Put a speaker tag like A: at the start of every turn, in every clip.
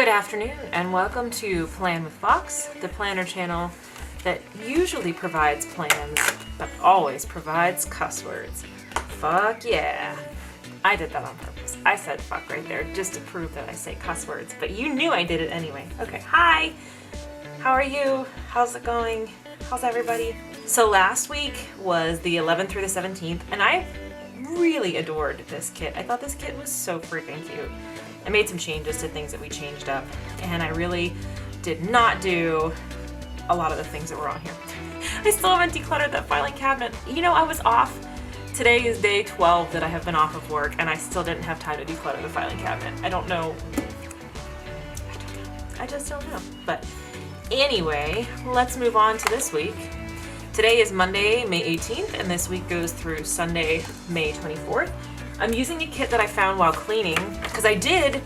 A: Good afternoon and welcome to Plan with Fox, the planner channel that usually provides plans, but always provides cuss words. Fuck yeah. I did that on purpose. I said fuck right there just to prove that I say cuss words, but you knew I did it anyway. Okay, hi. How are you? How's it going? How's everybody? So last week was the 11th through the 17th, and I really adored this kit. I thought this kit was so freaking cute. I made some changes to things that we changed up, and I really did not do a lot of the things that were on here. I still haven't decluttered that filing cabinet. You know, I was off. Today is day 12 that I have been off of work, and I still didn't have time to declutter the filing cabinet. I don't know. I just don't know. But anyway, let's move on to this week. Today is Monday, May 18th, and this week goes through Sunday, May 24th. I'm using a kit that I found while cleaning, because I did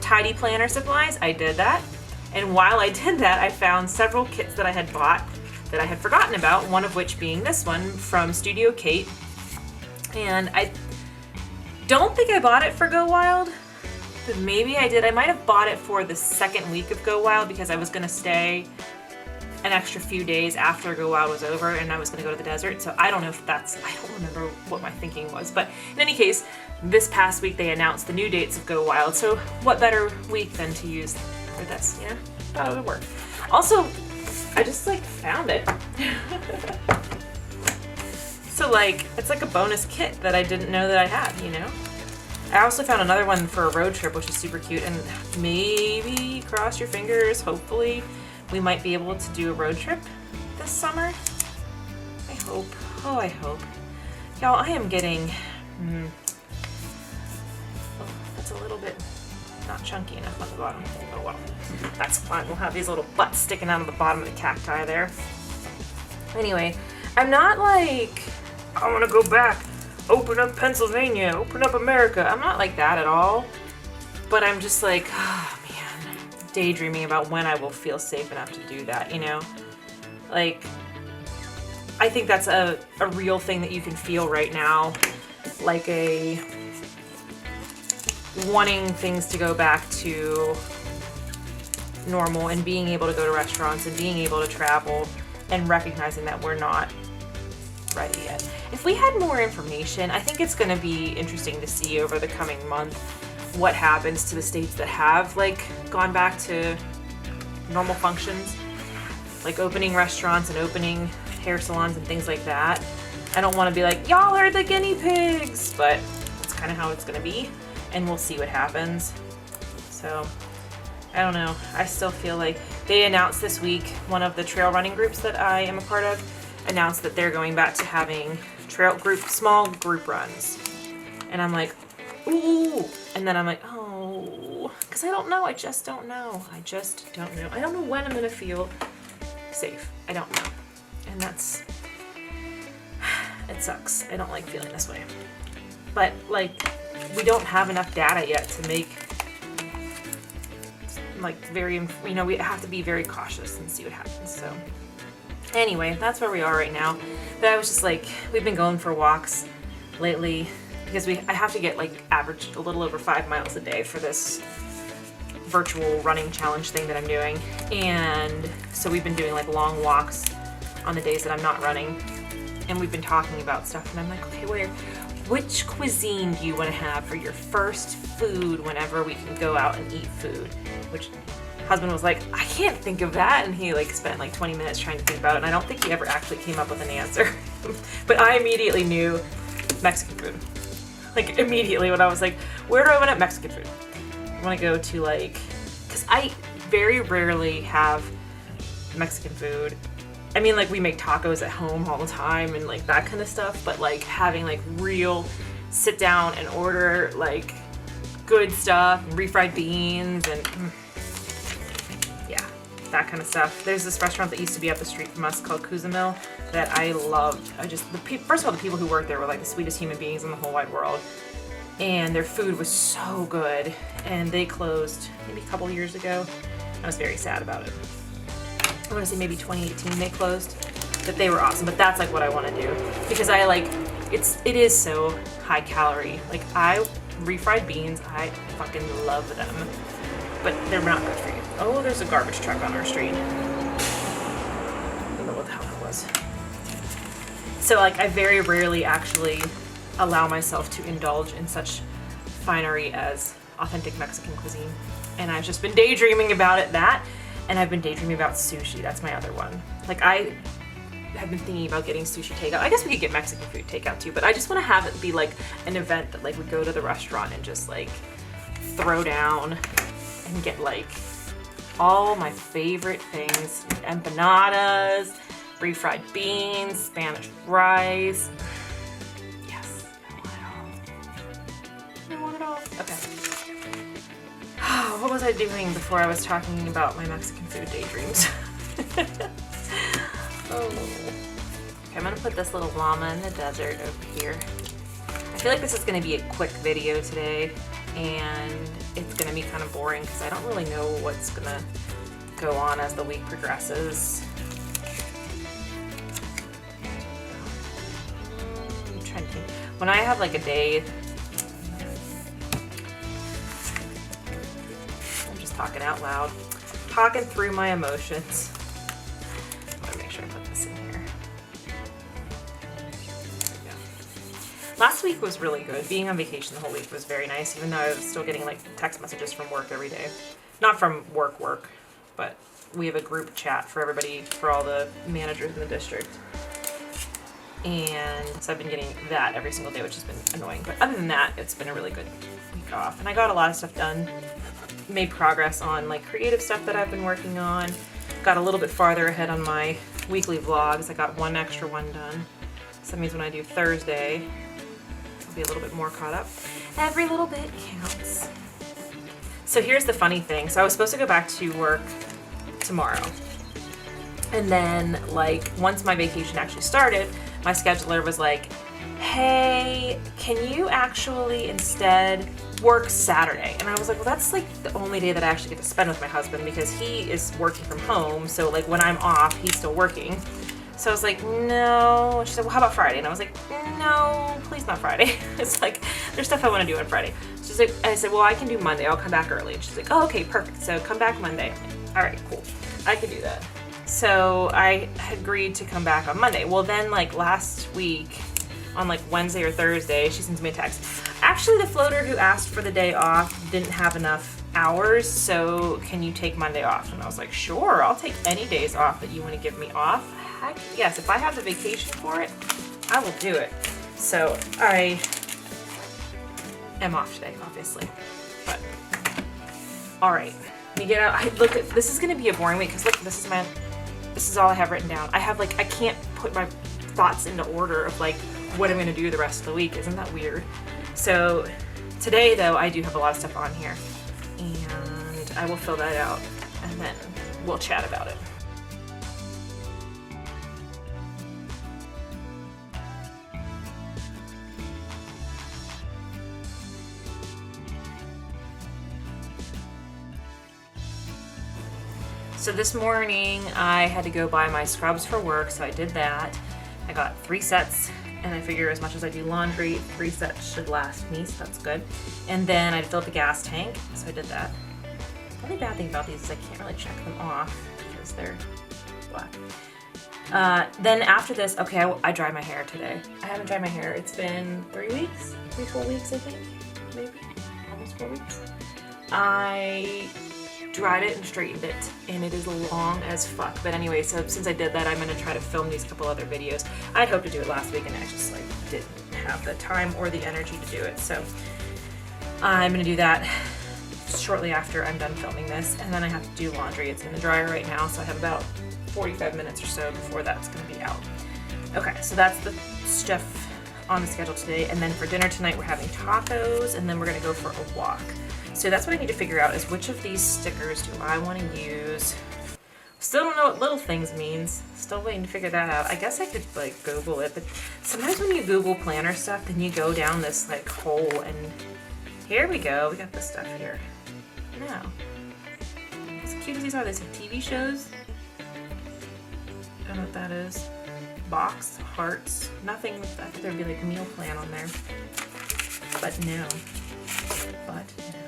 A: tidy planner supplies. I did that. And while I did that, I found several kits that I had bought that I had forgotten about, one of which being this one from Studio Kate. And I don't think I bought it for Go Wild, but maybe I did. I might have bought it for the second week of Go Wild because I was going to stay an extra few days after Go Wild was over and I was going to go to the desert. So I don't know if that's, I don't remember what my thinking was. But in any case, this past week they announced the new dates of Go Wild. So what better week than to use for this, you know? Thought it would work. Also, I just found it. So it's like a bonus kit that I didn't know that I had, you know? I also found another one for a road trip, which is super cute, and maybe, cross your fingers, hopefully, we might be able to do a road trip this summer. I hope. Oh, I hope. Y'all, I am getting, oh, that's a little bit not chunky enough on the bottom. Oh well, that's fine. We'll have these little butts sticking out of the bottom of the cacti there. Anyway, I'm not I want to go back, open up Pennsylvania, open up America. I'm not like that at all, but I'm just oh man, daydreaming about when I will feel safe enough to do that, you know? I think that's a real thing that you can feel right now, wanting things to go back to normal and being able to go to restaurants and being able to travel and recognizing that we're not ready yet. If we had more information, I think it's going to be interesting to see over the coming month what happens to the states that have gone back to normal functions, like opening restaurants and opening hair salons and things like that. I don't want to be like, y'all are the guinea pigs, but it's kind of how it's going to be, and we'll see what happens. So I don't know. I still feel like they announced this week, one of the trail running groups that I am a part of announced that they're going back to having small group runs. And I'm like, ooh. And then I'm like, oh, because I don't know. I just don't know. I don't know when I'm going to feel safe. I don't know. And it sucks. I don't like feeling this way. But we don't have enough data yet to make we have to be very cautious and see what happens. So anyway, that's where we are right now. But I was just we've been going for walks lately because I have to get average a little over 5 miles a day for this virtual running challenge thing that I'm doing. And so we've been doing long walks on the days that I'm not running. And we've been talking about stuff, and I'm like, okay, which cuisine do you want to have for your first food whenever we can go out and eat food? Which husband was like, I can't think of that, and he spent 20 minutes trying to think about it, and I don't think he ever actually came up with an answer. But I immediately knew Mexican food. Immediately when I was like, where do I want to Mexican food? I want to go to because I very rarely have Mexican food. I mean, we make tacos at home all the time and that kind of stuff, but having real sit down and order good stuff and refried beans and yeah, that kind of stuff. There's this restaurant that used to be up the street from us called Cozumel that I loved. First of all, the people who worked there were the sweetest human beings in the whole wide world, and their food was so good, and they closed maybe a couple years ago. I was very sad about it. I want to say maybe 2018 they closed, but they were awesome. But that's what I want to do because it is so high calorie. I Refried beans, I fucking love them, but they're not good for you. Oh, there's a garbage truck on our street. I don't know what the hell that was. So like I very rarely actually allow myself to indulge in such finery as authentic Mexican cuisine. And I've just been daydreaming about it, and I've been daydreaming about sushi. That's my other one. Like I have been thinking about getting sushi takeout. I guess we could get Mexican food takeout too, but I just want to have it be like an event that like we go to the restaurant and just like throw down and get like all my favorite things: empanadas, refried beans, Spanish rice. Yes, I want it all. I want it all. Okay. What was I doing before I was talking about my Mexican food daydreams? Oh. Okay, I'm gonna put this little llama in the desert over here. I feel like this is gonna be a quick video today, and it's gonna be kind of boring because I don't really know what's gonna go on as the week progresses. I'm trying to think. When I have like a day, I'm just talking out loud, talking through my emotions. Sure I put this in here. Last week was really good. Being on vacation the whole week was very nice, even though I was still getting like text messages from work every day. Not from work, but we have a group chat for everybody, for all the managers in the district. And so I've been getting that every single day, which has been annoying. But other than that, it's been a really good week off. And I got a lot of stuff done. Made progress on like creative stuff that I've been working on. Got a little bit farther ahead on my weekly vlogs. I got one extra one done. So that means when I do Thursday, I'll be a little bit more caught up. Every little bit counts. So here's the funny thing. So I was supposed to go back to work tomorrow. And then like once my vacation actually started, my scheduler was like, hey, can you actually instead work Saturday? And I was like, well, that's like the only day that I actually get to spend with my husband because he is working from home. So like when I'm off, he's still working. So I was like, no. And she said, well, how about Friday? And I was like, no, please not Friday. It's like, there's stuff I want to do on Friday. She's like, I said, well, I can do Monday. I'll come back early. And she's like, oh, okay, perfect. So come back Monday. I'm like, all right, cool. I can do that. So I agreed to come back on Monday. Well, then like last week, on like Wednesday or Thursday, she sends me a text. Actually, the floater who asked for the day off didn't have enough hours, so can you take Monday off? And I was like, sure, I'll take any days off that you want to give me off. Heck yes, if I have the vacation for it, I will do it. So I am off today, obviously. But all right, we get out. Look, this is gonna be a boring week because look, this is all I have written down. I can't put my thoughts into order of like what I'm gonna do the rest of the week. Isn't that weird? So today though, I do have a lot of stuff on here and I will fill that out and then we'll chat about it. So this morning I had to go buy my scrubs for work, so I did that. I got 3 sets, and I figure as much as I do laundry, 3 sets should last me, so that's good. And then I had to fill up the gas tank, so I did that. The only bad thing about these is I can't really check them off because they're black. Then after this, okay, I dry my hair today. I haven't dried my hair. It's been 3 weeks, 3-4 weeks, I think, maybe, almost 4 weeks. I dried it and straightened it, and it is long as fuck. But anyway, so since I did that, I'm gonna try to film these couple other videos. I'd hoped to do it last week, and I just like didn't have the time or the energy to do it. So I'm gonna do that shortly after I'm done filming this, and then I have to do laundry. It's in the dryer right now, so I have about 45 minutes or so before that's gonna be out. Okay, so that's the stuff on the schedule today, and then for dinner tonight we're having tacos, and then we're gonna go for a walk. So that's what I need to figure out is which of these stickers do I want to use. Still don't know what little things means. Still waiting to figure that out. I guess I could like Google it, but sometimes when you Google planner stuff, then you go down this like hole, and here we go. We got this stuff here. Now, as cute as these are, these are TV shows. I don't know what that is. Box, hearts, nothing with that. There'd be like meal plan on there, but no. but you know.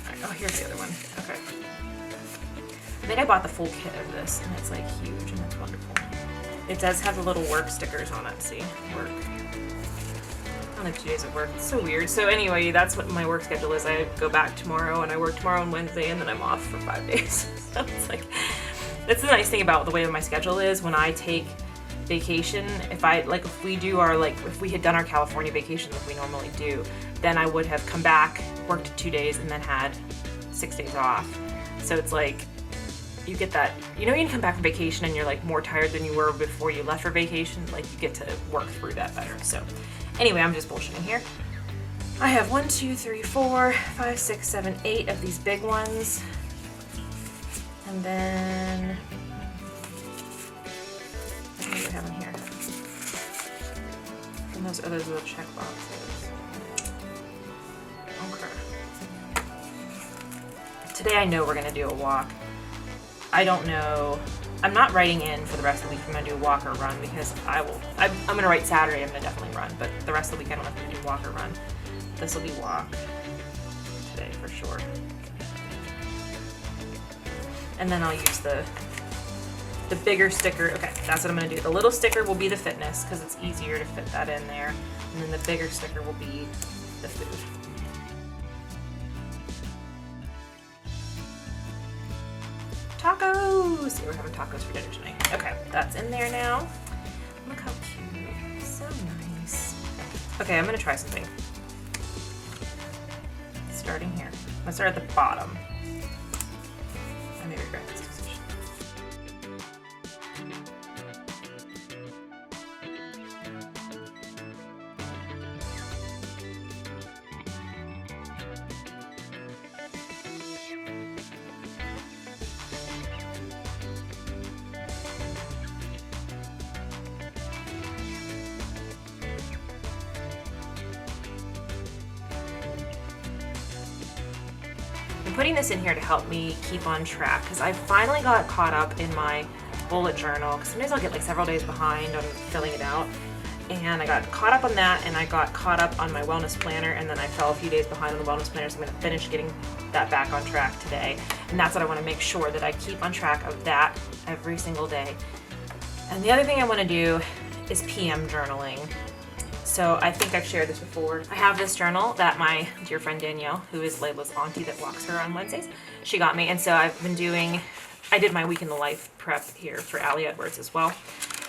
A: All right, oh, here's the other one. Okay. I think I bought the full kit of this, and it's like huge, and it's wonderful. It does have the little work stickers on it. See, work. Only 2 days of work. It's so weird. So anyway, that's what my work schedule is. I go back tomorrow, and I work tomorrow and Wednesday, and then I'm off for 5 days. So it's like, that's the nice thing about the way my schedule is. When I take vacation, if we do our, like, if we had done our California vacation like we normally do, then I would have come back, worked 2 days, and then had 6 days off. So it's like, you get that, you know, you can come back from vacation and you're like more tired than you were before you left for vacation. Like, you get to work through that better. So anyway, I'm just bullshitting here. I have 1, 2, 3, 4, 5, 6, 7, 8 of these big ones. And then, what do we have in here? And those other little check boxes. Okay. Today I know we're gonna do a walk. I don't know. I'm not writing in for the rest of the week. I'm gonna do a walk or run because I'm gonna write Saturday. I'm gonna definitely run, but the rest of the week I don't know if I'm gonna do walk or run. This will be walk today for sure. And then I'll use the bigger sticker. Okay, that's what I'm gonna do. The little sticker will be the fitness because it's easier to fit that in there. And then the bigger sticker will be the food. Tacos! Yeah, we're having tacos for dinner tonight. Okay, that's in there now. Look how cute. So nice. Okay, I'm gonna try something. Starting here. I'm gonna start at the bottom. I may regret this decision. I'm putting this in here to help me keep on track because I finally got caught up in my bullet journal because sometimes I'll get like several days behind on filling it out, and I got caught up on that, and I got caught up on my wellness planner, and then I fell a few days behind on the wellness planner, so I'm going to finish getting that back on track today. And that's what I want to make sure that I keep on track of that every single day. And the other thing I want to do is PM journaling. So I think I've shared this before. I have this journal that my dear friend Danielle, who is Layla's auntie that walks her on Wednesdays, she got me. And so I've been doing, I did my week in the life prep here for Allie Edwards as well.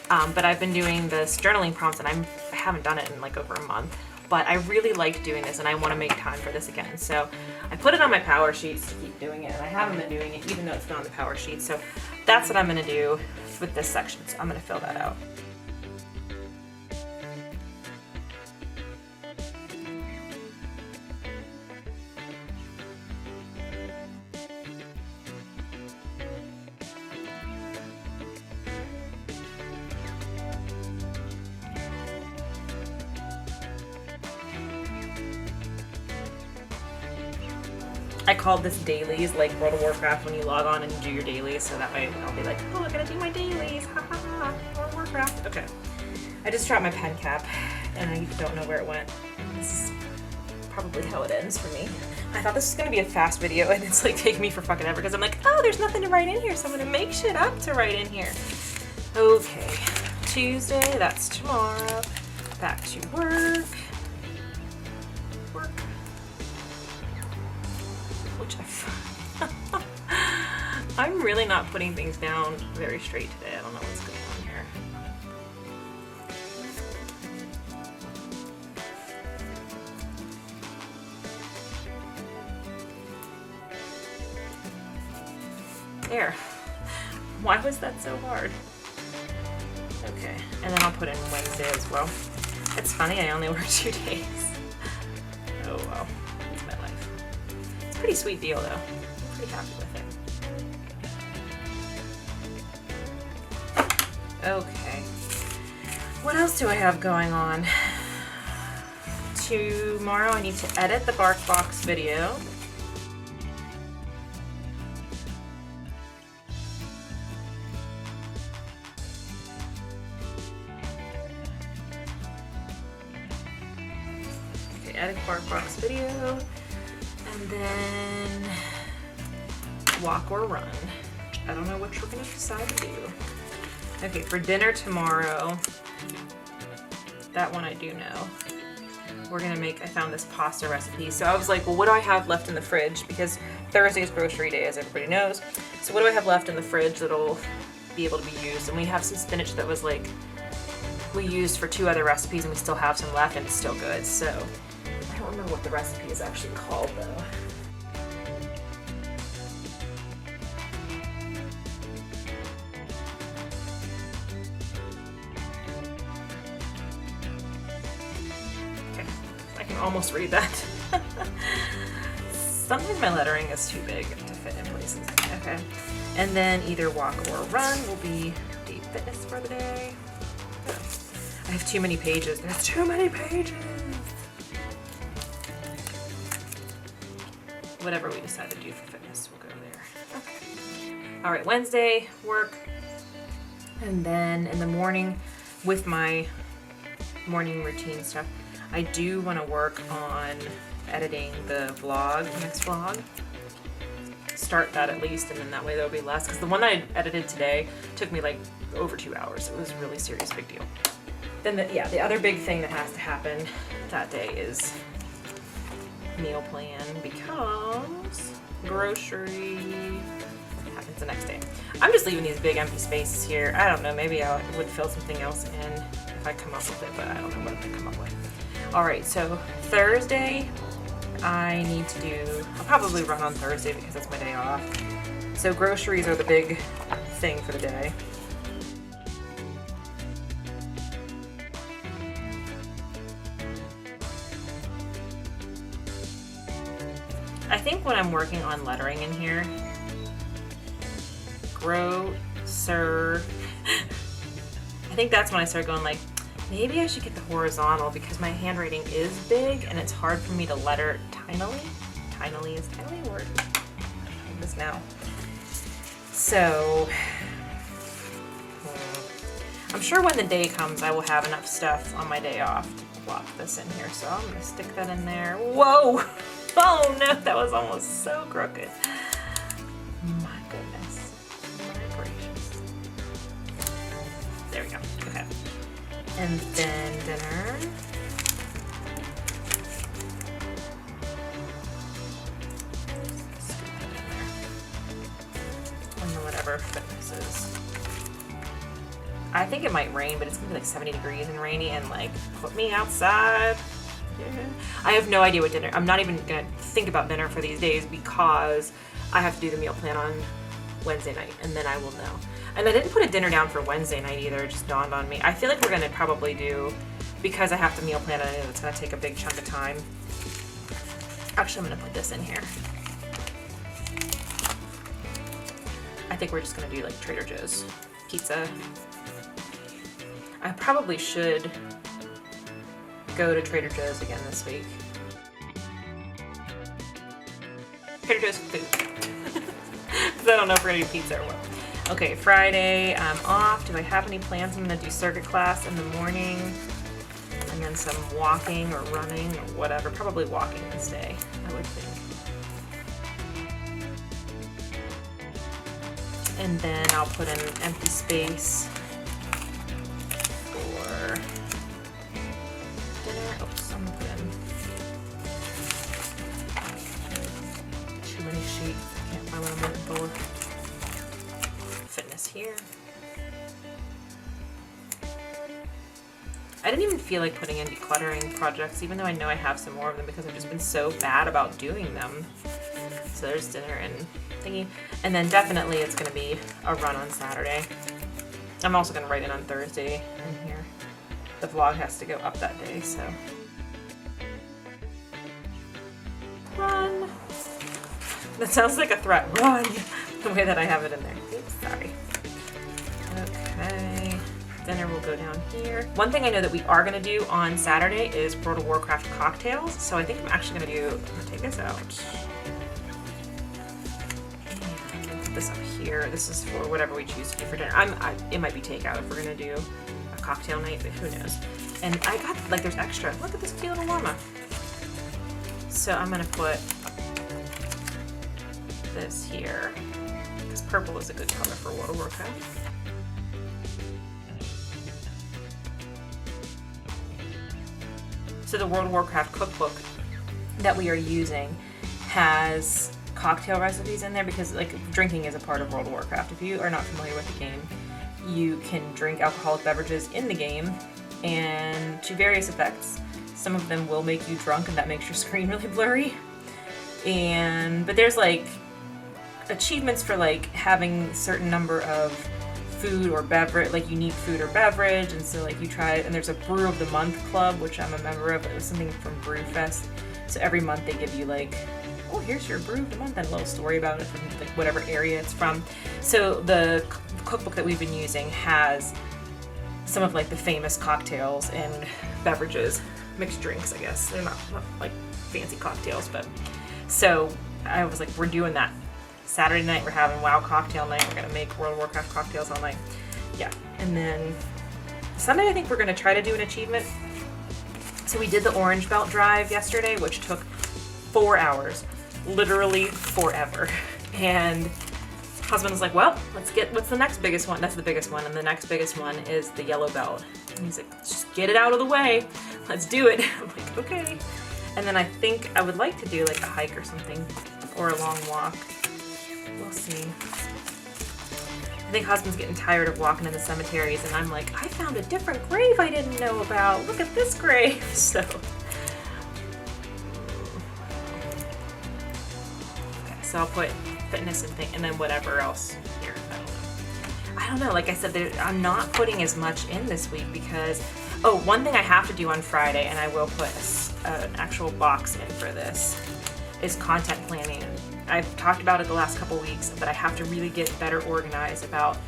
A: But I've been doing this journaling prompts, and I haven't done it in like over a month. But I really like doing this, and I want to make time for this again. So I put it on my power sheets to keep doing it, and I haven't been doing it even though it's been on the power sheet. So that's what I'm going to do with this section. So I'm going to fill that out. I called this dailies, like World of Warcraft, when you log on and do your dailies, so that way I'll be like, oh, I gotta do my dailies, ha ha ha, World of Warcraft. Okay, I just dropped my pen cap, and I don't know where it went. This is probably how it ends for me. I thought this was gonna be a fast video, and it's like taking me for fucking ever, because I'm like, oh, there's nothing to write in here, so I'm gonna make shit up to write in here. Okay, Tuesday, that's tomorrow, back to work. I'm really not putting things down very straight today. I don't know what's going on here. There. Why was that so hard? Okay, and then I'll put in Wednesday as well. It's funny, I only work 2 days. Oh well, it's my life. It's a pretty sweet deal though. I'm pretty happy with it. Okay, what else do I have going on? Tomorrow I need to edit the bark box video. Okay, edit bark box video. And then walk or run. I don't know which we're gonna decide to do. Okay, for dinner tomorrow, that one I do know. We're gonna make, I found this pasta recipe. So I was like, well, what do I have left in the fridge? Because Thursday is grocery day, as everybody knows. So what do I have left in the fridge that'll be able to be used? And we have some spinach that was like, we used for 2 other recipes and we still have some left and it's still good. So I don't remember what the recipe is actually called though. Almost read that. Sometimes my lettering is too big to fit in places. Okay. And then either walk or run will be deep fitness for the day. I have too many pages. There's too many pages. Whatever we decide to do for fitness, we'll go there. Okay. All right, Wednesday, work. And then in the morning with my morning routine stuff, I do want to work on editing the vlog, next vlog. Start that at least, and then that way there'll be less. Because the one that I edited today took me like over 2 hours. It was a really serious, big deal. Then the other big thing that has to happen that day is meal plan, because grocery happens the next day. I'm just leaving these big empty spaces here. I don't know, maybe I would fill something else in if I come up with it, but I don't know what I'm gonna come up with. All right, so Thursday, I need to do, I'll probably run on Thursday because that's my day off. So groceries are the big thing for the day. I think when I'm working on lettering in here, grocer, I think that's when I start going like, maybe I should get the horizontal because my handwriting is big and it's hard for me to letter tinily. Tinily is tinily a word? It is now. So, I'm sure when the day comes I will have enough stuff on my day off to plop this in here. So I'm gonna stick that in there. Whoa! Oh no, that was almost so crooked. My goodness. My gracious. There we go. Okay. And then dinner. Scoop that in there. And then whatever fitness is. I think it might rain, but it's gonna be like 70 degrees and rainy and like put me outside. Yeah. I have no idea what dinner. I'm not even gonna think about dinner for these days because I have to do the meal plan on Wednesday night and then I will know. And I didn't put a dinner down for Wednesday night either, it just dawned on me. I feel like we're gonna probably do, because I have to meal plan it, and it's gonna take a big chunk of time. Actually, I'm gonna put this in here. I think we're just gonna do like Trader Joe's pizza. I probably should go to Trader Joe's again this week. Trader Joe's food. Because I don't know if we're gonna do pizza or what. Okay, Friday, I'm off. Do I have any plans? I'm gonna do circuit class in the morning. And then some walking or running or whatever. Probably walking this day, I would think. And then I'll put in an empty space for dinner. Oops, I'm gonna put in too many sheets. I can't find what I'm looking for. Fitness here. I didn't even feel like putting in decluttering projects, even though I know I have some more of them because I've just been so bad about doing them. So there's dinner and thingy. And then definitely it's gonna be a run on Saturday. I'm also gonna write in on Thursday in here. The vlog has to go up that day, so. Run. That sounds like a threat. Run. The way that I have it in there. Oops, sorry. Okay. Dinner will go down here. One thing I know that we are gonna do on Saturday is World of Warcraft cocktails. So I think I'm actually gonna do, I'm gonna take this out. And put this up here. This is for whatever we choose to do for dinner. It might be takeout if we're gonna do a cocktail night, but who knows. And I got, like, there's extra. Look at this cute little llama. So I'm gonna put this here, because purple is a good color for World of Warcraft. So the World of Warcraft cookbook that we are using has cocktail recipes in there because like drinking is a part of World of Warcraft. If you are not familiar with the game, you can drink alcoholic beverages in the game and to various effects. Some of them will make you drunk and that makes your screen really blurry. But there's like achievements for like having a certain number of food or beverage, like unique food or beverage, and so like you try it, and there's a Brew of the Month club, which I'm a member of. It was something from Brewfest. So every month they give you like, oh, here's your Brew of the Month, and a little story about it from like whatever area it's from. So the cookbook that we've been using has some of like the famous cocktails and beverages, mixed drinks, I guess. They're not like fancy cocktails, but so I was like, we're doing that. Saturday night we're having WoW cocktail night. We're gonna make World of Warcraft cocktails all night. Yeah, and then Sunday I think we're gonna try to do an achievement. So we did the orange belt drive yesterday, which took 4 hours, literally forever. And husband was like, well, what's the next biggest one? That's the biggest one, and the next biggest one is the yellow belt. And he's like, just get it out of the way. Let's do it. I'm like, okay. And then I think I would like to do like a hike or something, or a long walk. We'll see. I think husband's getting tired of walking in the cemeteries, and I'm like, I found a different grave I didn't know about. Look at this grave. So, okay, so I'll put fitness and then whatever else here. I don't know. Like I said, I'm not putting as much in this week because, oh, one thing I have to do on Friday, and I will put an actual box in for this, is content planning. I've talked about it the last couple weeks, but I have to really get better organized about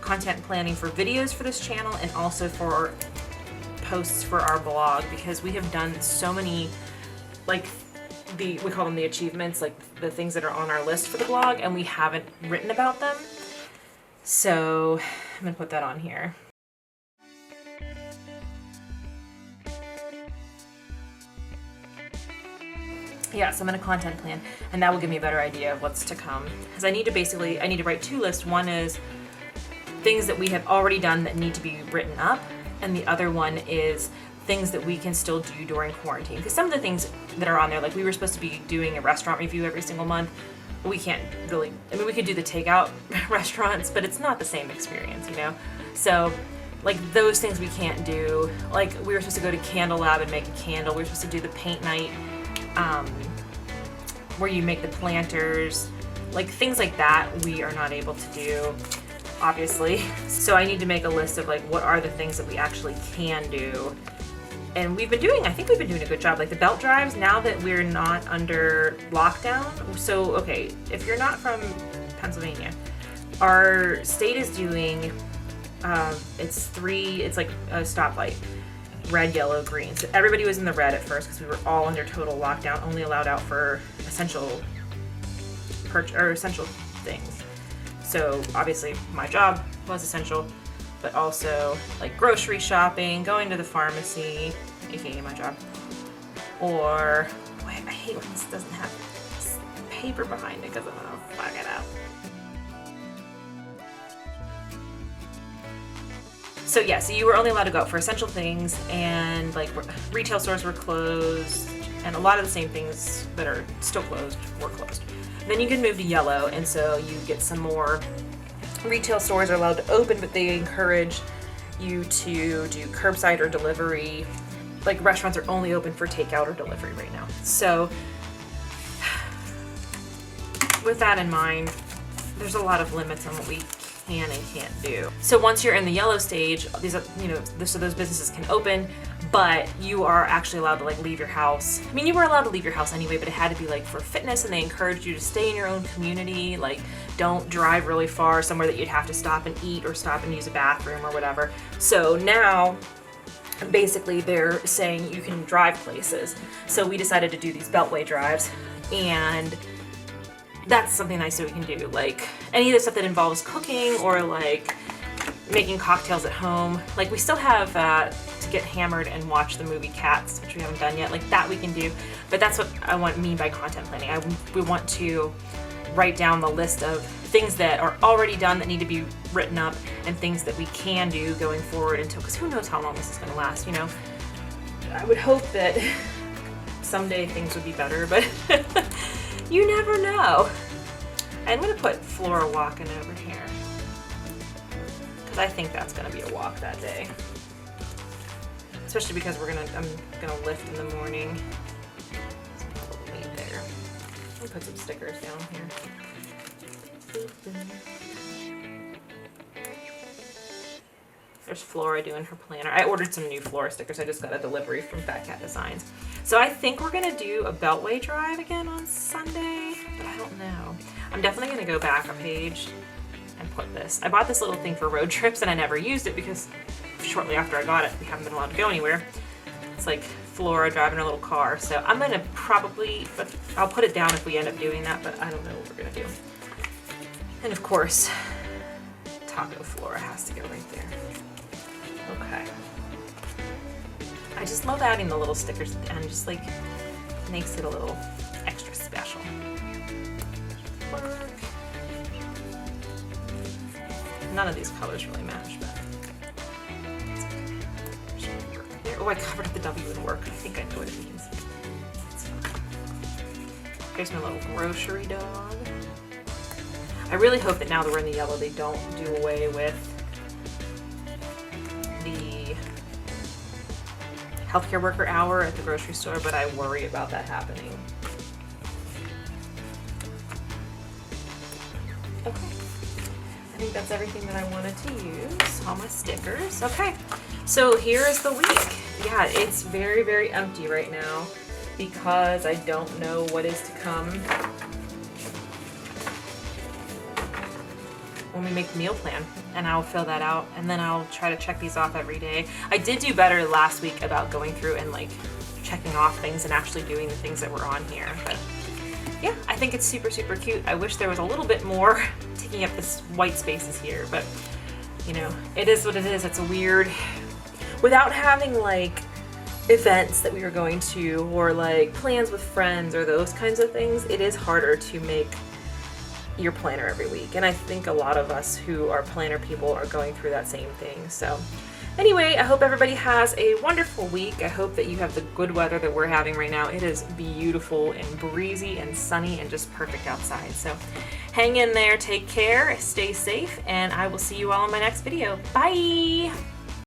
A: content planning for videos for this channel and also for posts for our blog, because we have done so many, like we call them the achievements, like the things that are on our list for the blog, and we haven't written about them. So I'm gonna put that on here. Yeah, so I'm gonna content plan, and that will give me a better idea of what's to come. Because I need to write 2 lists. One is things that we have already done that need to be written up, and the other one is things that we can still do during quarantine. Because some of the things that are on there, like we were supposed to be doing a restaurant review every single month, we can't really, I mean, we could do the takeout restaurants, but it's not the same experience, you know? So, like those things we can't do. Like we were supposed to go to Candle Lab and make a candle. We were supposed to do the paint night, where you make the planters, like things like that we are not able to do, obviously. So I need to make a list of like what are the things that we actually can do. And I think we've been doing a good job. Like the belt drives, now that we're not under lockdown. So, okay, if you're not from Pennsylvania, our state is doing, it's like a stoplight. Red, yellow, green. So everybody was in the red at first because we were all under total lockdown, only allowed out for essential things. So obviously my job was essential, but also like grocery shopping, going to the pharmacy, aka my job, or I hate when this doesn't have paper behind it because I'm gonna fuck it up. So yeah, so you were only allowed to go out for essential things, and like retail stores were closed, and a lot of the same things that are still closed were closed. Then you can move to yellow, and so you get some more retail stores are allowed to open, but they encourage you to do curbside or delivery. Like restaurants are only open for takeout or delivery right now. So with that in mind, there's a lot of limits on what we can and can't do. So once you're in the yellow stage, these are, so those businesses can open, but you are actually allowed to like leave your house. I mean, you were allowed to leave your house anyway, but it had to be like for fitness, and they encouraged you to stay in your own community. Like don't drive really far somewhere that you'd have to stop and eat or stop and use a bathroom or whatever. So now basically they're saying you can drive places. So we decided to do these beltway drives, and that's something nice that we can do. Like any of the stuff that involves cooking or like making cocktails at home. Like we still have to get hammered and watch the movie Cats, which we haven't done yet. Like that we can do. But that's what I mean by content planning. We want to write down the list of things that are already done that need to be written up and things that we can do going forward until, because who knows how long this is going to last, you know. I would hope that someday things would be better, but you never know. I'm going to put Flora walking over here because I think that's going to be a walk that day. Especially because I'm gonna lift in the morning. So probably there. Let me put some stickers down here. There's Flora doing her planner. I ordered some new Flora stickers. I just got a delivery from Fat Cat Designs. So I think we're gonna do a Beltway drive again on Sunday, but I don't know. I'm definitely gonna go back a page and put this. I bought this little thing for road trips and I never used it because shortly after I got it, we haven't been allowed to go anywhere. It's like Flora driving her little car. So I'm gonna probably, but I'll put it down if we end up doing that, but I don't know what we're gonna do. And of course, Taco Flora has to go right there. Okay. I just love adding the little stickers at the end, just like makes it a little extra special. None of these colors really match, but oh, I covered up the W in work. I think I know what it means. Here's my little grocery dog. I really hope that now that we're in the yellow, they don't do away with the healthcare worker hour at the grocery store, but I worry about that happening. Okay. I think that's everything that I wanted to use. All my stickers. Okay. So here is the week. Yeah, it's very, very empty right now because I don't know what is to come when we make the meal plan, and I'll fill that out and then I'll try to check these off every day. I did do better last week about going through and like checking off things and actually doing the things that were on here, but yeah, I think it's super, super cute. I wish there was a little bit more taking up this white spaces here, but you know, it is what it is. It's a weird, without having like events that we were going to or like plans with friends or those kinds of things, it is harder to make your planner every week. And I think a lot of us who are planner people are going through that same thing. So anyway, I hope everybody has a wonderful week. I hope that you have the good weather that we're having right now. It is beautiful and breezy and sunny and just perfect outside. So hang in there, take care, stay safe, and I will see you all in my next video. Bye!